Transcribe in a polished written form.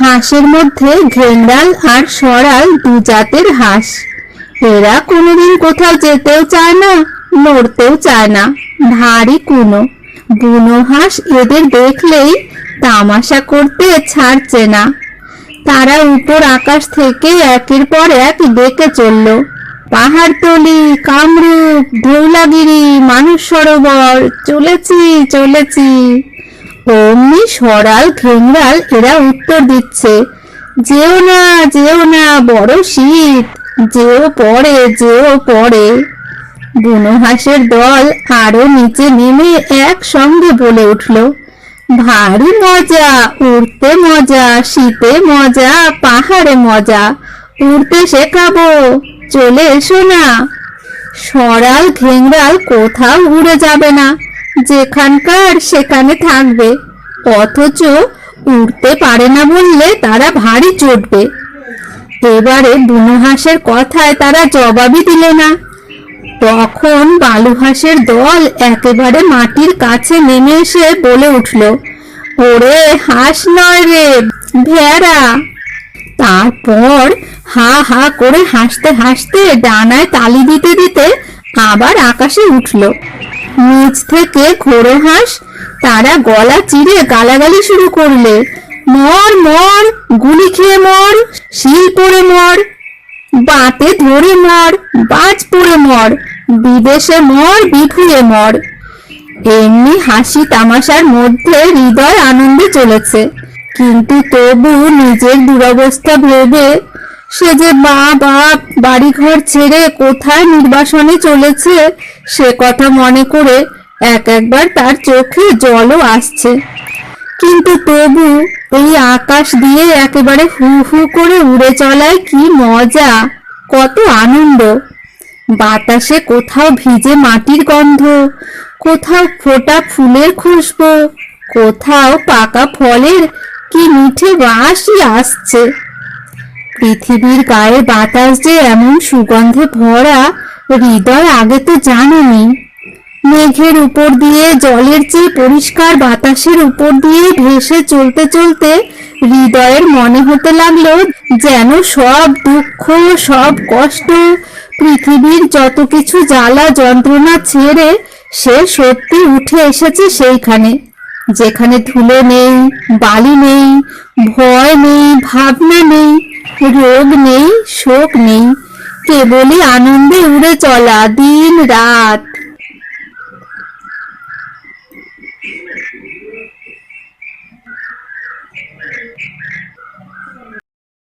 হাঁসের মধ্যে ঘেংড়াল আর সরাল দু জাতের হাঁস। এরা কোনোদিন কোথাও যেতেও চায় না, নড়তেও চায় না, ভারী কুনো। বুনো হাঁস এদের দেখলেই তামাশা করতে ছাড়ছে না। তারা উপর আকাশ থেকে একের পর এক ডেকে চলল, পাহাড়তলি, কামরূপ, ধৌলাগিরি, মানস সরোবর, চলেছি চলেছি। অমনি সরাল ঘেংড়াল এরা উত্তর দিচ্ছে, যেও না যেও না, বড় শীত, যেও পড়ে যেও পড়ে। বুনো হাঁসের দল আরো নিচে নেমে একসঙ্গে বলে উঠল, ভারী মজা, উড়তে মজা, শীতে মজা, পাহাড়ে মজা, উড়তে শেখাবো, চলে এসো না। সরাল ঘেংড়াল কোথাও উড়ে যাবে না, যেখানকার সেখানে থাকবে, অথচ উড়তে পারে না বললে তারা ভারী চটবে। এবারে বুনো হাঁসের কথায় তারা জবাবই দিল না। তখন বালু হাঁসের দল একেবারে মাটির কাছে নেমে এসে বলে উঠল, ওরে হাঁস নয় রে, ভেড়া। তারপর হা হা করে হাসতে হাসতে ডানায় তালি দিতে দিতে আবার আকাশে উঠল। নিচ থেকে ঘোড়ো হাঁস তারা গলা চিরে গালাগালি শুরু করলে, মর মর, গুলি খেয়ে মর, শিল পড়ে মর, বাতে ধরে মর, বাজ পড়ে মর, বিদেশে মর, বিভুয়ে মর। এমনি হাসি তামাশার মধ্যে হৃদয় আনন্দে চলেছে, কিন্তু তবু নিজের দুরবস্থা ভেবে সে যে মা বাপ বাড়িঘর ছেড়ে কোথায় নির্বাসনে চলেছে সে কথা মনে করে একবার তার চোখে জলও আসছে। কিন্তু তবু এই আকাশ দিয়ে একেবারে হু হু করে উড়ে চলায় কি মজা, কত আনন্দ। বাতাসে কোথাও ভিজে মাটির গন্ধ, কোথাও ফোটা ফুলের খুশবু, কোথাও পাকা ফলের কি মিঠে বাসই আসছে। পৃথিবীর গায়ে বাতাস যে এমন সুগন্ধে ভরা হৃদয় আগে তো জানেনি। মেঘের উপর দিয়ে, জলের চেয়ে পরিষ্কার বাতাসের উপর দিয়ে ভেসে চলতে চলতে হৃদয়ের মনে হতে লাগলো যেন সব দুঃখ, সব কষ্ট, পৃথিবীর যত কিছু জ্বালা যন্ত্রণা ছেড়ে সে সত্যি উঠে এসেছে সেইখানে, যেখানে ধুলো নেই, বালি নেই, ভয় নেই, ভাবনা নেই, রোগ নেই, শোক নেই, কেবলই আনন্দে উড়ে চলা দিন রাত।